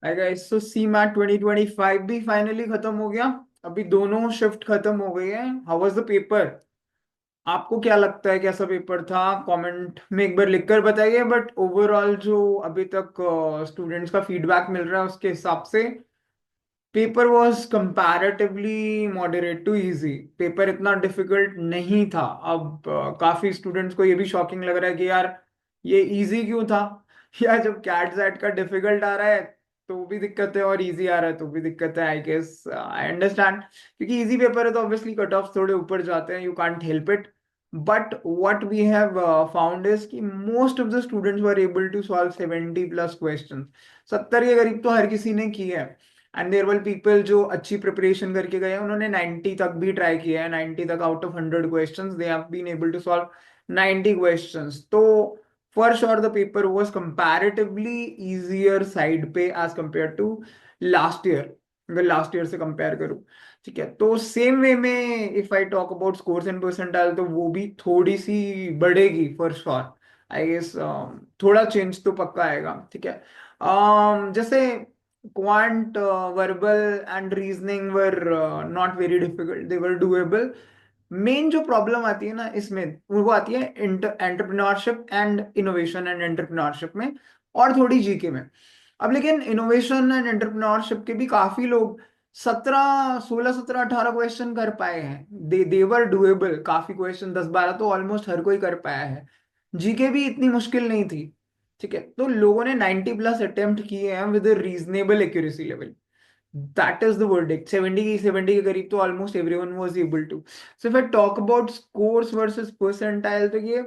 आई guys, सो सी mat 2025 भी finally खत्म हो गया। अभी दोनों शिफ्ट खत्म हो गई है। How was the paper? आपको क्या लगता है कैसा पेपर था? कमेंट में एक बार लिखकर बताइए। बट ओवरऑल जो अभी तक स्टूडेंट्स का फीडबैक मिल रहा है उसके हिसाब से paper was comparatively moderate to easy. Paper इतना डिफिकल्ट नहीं था। अब काफी स्टूडेंट्स को ये भी शॉकिंग लग रहा है कि यार ये इजी क्यों था। या जब कैट जेट का डिफिकल्ट आ रहा है तो भी दिक्कत है, और इजी आ रहा है तो भी दिक्कत है। आई गेस आई अंडरस्टैंड, क्योंकि इजी पेपर है तो ऑब्वियसली कट ऑफ थोड़े ऊपर जाते हैं, you can't help it. But what we have found is कि most of the students were able to solve 70 plus question. 70 के करीब तो हर किसी ने की है। एंड देयर वर पीपल जो अच्छी प्रिपरेशन करके गए हैं, उन्होंने 90 तक भी ट्राई किया है। 90 तक out of 100 questions they have been able to solve 90 questions. तो for sure the paper was comparatively easier side पे as compare to last year. अगर लास्ट ईयर से कंपेयर करूं, ठीक है, तो सेम वे में if I talk about scores and percentile तो वो भी थोड़ी सी बढ़ेगी फॉर श्योर। आई गेस थोड़ा चेंज तो पक्का आएगा, ठीक है। जैसे quant, verbal and reasoning were not very difficult, they were doable. Main जो प्रॉब्लम आती है ना इसमें, वो आती है entrepreneurship and innovation and entrepreneurship में, और थोड़ी जीके में। अब लेकिन इनोवेशन एंड एंटरप्रेन्योरशिप के भी काफी लोग 17 16 17 18 क्वेश्चन कर पाए हैं। देवर डुएबल। काफी क्वेश्चन 10 12 तो ऑलमोस्ट हर कोई कर पाया है। जीके भी इतनी मुश्किल नहीं थी, ठीक है। तो लोगों ने 90 प्लस अटेम्प्ट किए हैं with reasonable accuracy level. That is the verdict. 70 के करीब तो almost everyone was able to. So if I talk about scores versus percentile, तो ये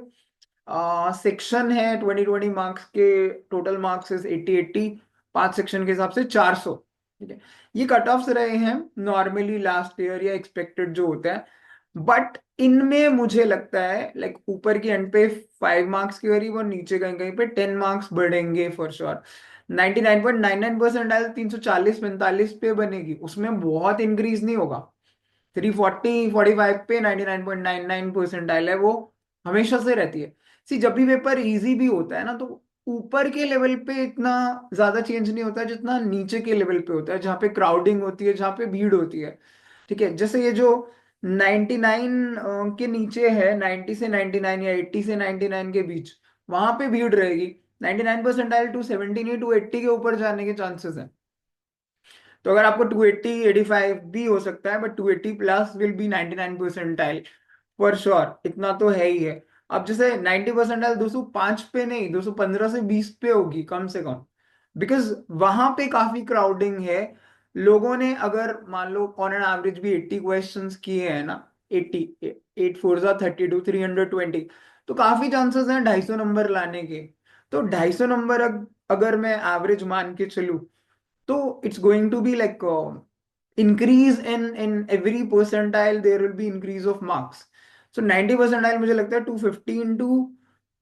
सेक्शन है 20 मार्क्स के। Total marks is 80 80। 5 सेक्शन के हिसाब से 400, ठीक है। ये कट ऑफ्स रहे हैं नॉर्मली लास्ट ईयर या एक्सपेक्टेड जो होता है। बट इनमें मुझे लगता है लाइक ऊपर की एंड पे 5 मार्क्स के करीब, और नीचे कहीं कहीं पे 10 मार्क्स बढ़ेंगे फॉर श्योर। 99.99% आयल 340 45 पे बनेगी, उसमें बहुत इंक्रीज नहीं होगा। 340 45 पे 99.99% है वो हमेशा से रहती है। सी जब भी पेपर इजी भी होता है ना, तो ऊपर के लेवल पे इतना ज्यादा चेंज नहीं होता जितना नीचे के लेवल पे होता है, जहाँ पे क्राउडिंग होती है, जहाँ पे भीड़ होती है, ठीक है। जैसे ये जो 99 के नीचे है, 90 से 99 या 80 से 99 के बीच, वहां पे भीड़ रहेगी। 99% टू 70 नहीं, 280 के ऊपर जाने के चांसेस हैं। तो अगर आपको 280 85 भी हो सकता है, but 280 plus will be 99 percentile for sure. इतना तो है ही है। अब जैसे 90 परसेंटाइल 205 पे नहीं, 215 से 20 पे होगी कम से कम, बिकॉज वहां पे काफी क्राउडिंग है। लोगों ने अगर मान लो ऑन एन एवरेज भी 80 क्वेश्चंस किए हैं ना, 80 8 4 32 320, तो काफी चांसेस हैं 250 नंबर लाने के। तो 250 नंबर अगर मैं एवरेज मान के चलूं, तो it's going to be like increase in every percentile, there will be increase of marks. So 90 percentile मुझे लगता है 215 to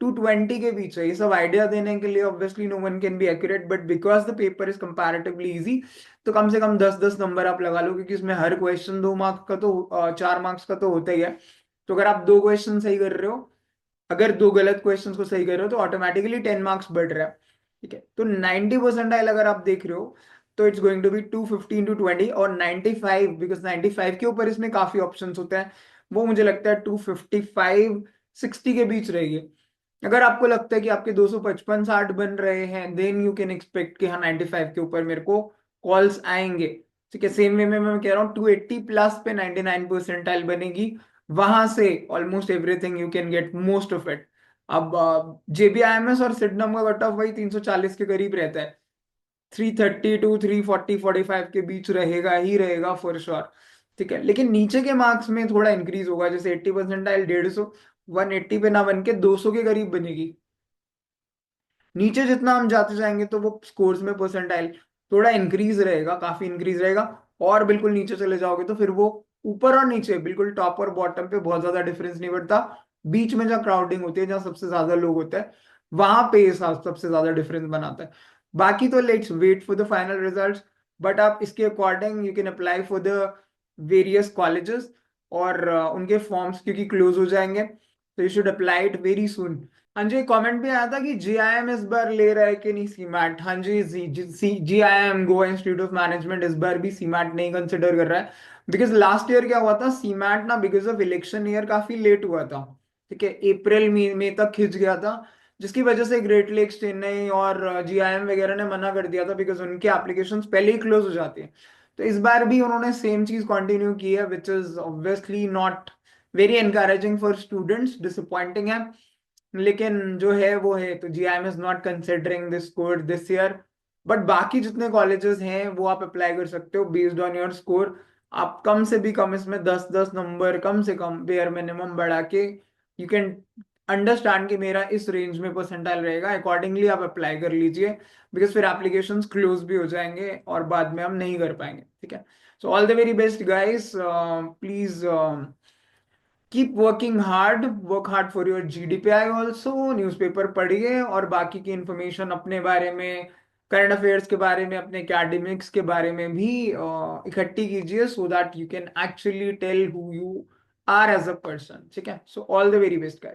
220 के बीच है। ये सब आइडिया देने के लिए obviously no one can be accurate, but because the paper is comparatively easy, तो कम से कम 10 10 नंबर आप लगा लो, क्योंकि इसमें हर क्वेश्चन 2 मार्क्स का तो 4 मार्क्स का तो होता ही है। तो अगर आप दो क्वेश्चन सही कर रहे हो, अगर दो गलत क्वेश्चन को सही कर रहे हो, तो ऑटोमेटिकली 10 मार्क्स बढ़ रहा है, ठीक है। तो 90 परसेंटाइल अगर आप देख रहे हो, तो it's going to be 215 to 20, और 95, बिकॉज 95 के ऊपर इसमें काफी ऑप्शन होते हैं, वो मुझे लगता है 255 60 के बीच रहेगी। अगर आपको लगता है कि आपके 255 60 बन रहे हैं, देन यू कैन एक्सपेक्ट कि हाँ 95 के ऊपर मेरे को कॉल्स आएंगे, ठीक है। सेम वे में मैं कह रहा हूँ 280 प्लस पे 99 परसेंटाइल बनेगी। वहां से almost everything you can get most of it. अब जेबीआईएमएस और सिडनम का कट ऑफ वही 340 के करीब रहता है। 330 टू 340 45 के बीच रहेगा ही रहेगा फॉर श्योर, ठीक है। लेकिन नीचे के मार्क्स में थोड़ा इंक्रीज होगा, जैसे 80 परसेंटाइल 150, 180 पे ना बन के 200 के करीब बनेगी। नीचे जितना हम जाते जाएंगे तो वो स्कोर्स में परसेंटाइल थोड़ा इंक्रीज रहेगा, काफी इंक्रीज रहेगा। और बिल्कुल नीचे चले जाओगे तो फिर वो ऊपर और नीचे बिल्कुल टॉप और बॉटम पे बहुत ज्यादा डिफरेंस नहीं पड़ता। बीच में जहाँ क्राउडिंग होती है, जहाँ सबसे ज्यादा लोग होते हैं, वहां पे ये सबसे ज्यादा डिफरेंस बनाता है। बाकी तो let's wait for the final results. But आप इसके according you can apply for the various colleges, और उनके फॉर्म्स क्योंकि क्लोज हो जाएंगे, तो you should apply it very soon. हाँ जी, कमेंट भी आया था कि जीआईएम इस बार ले रहा है कि नहीं सीमैट। हाँ जी, GIM Goa institute of management इस बार भी सीमैट नहीं कंसिडर कर रहा है। बिकॉज लास्ट ईयर क्या हुआ था, सीमैट ना बिकॉज ऑफ इलेक्शन ईयर काफी लेट हुआ था। ठीक है, अप्रैल मई तक खिंच गया था, जिसकी वजह से ग्रेट लेक्स चेन्नई और जीआईएम वगैरह ने मना कर दिया था, बिकॉज उनके एप्लीकेशन पहले ही क्लोज हो जाते हैं। तो इस बार भी उन्होंने सेम चीज कंटिन्यू की है, which is obviously not very encouraging for students, disappointing है। लेकिन जो है वो है, तो GIM is not considering this score this year. But बाकी जितने कॉलेजेस हैं वो आप अप्लाई कर सकते हो बेस्ड ऑन योर स्कोर। आप कम से भी कम इसमें 10-10 नंबर कम से कम बेयर मिनिमम बढ़ा के यू कैन अंडरस्टैंड कि मेरा इस रेंज में परसेंटाइल रहेगा, अकॉर्डिंगली आप अप्लाई कर लीजिए। बिकॉज फिर एप्लीकेशंस क्लोज भी हो जाएंगे और बाद में हम नहीं कर पाएंगे। ठीक है, so all the very best guys, please keep working hard, work hard for your GDPI also, newspaper पढ़िए और बाकी की इंफॉर्मेशन अपने बारे में, करंट अफेयर्स के बारे में, अपने एकेडमिक्स के बारे में भी इकट्ठी कीजिए, so that you can actually tell who you are as a person. ठीक है, so all the very best guys.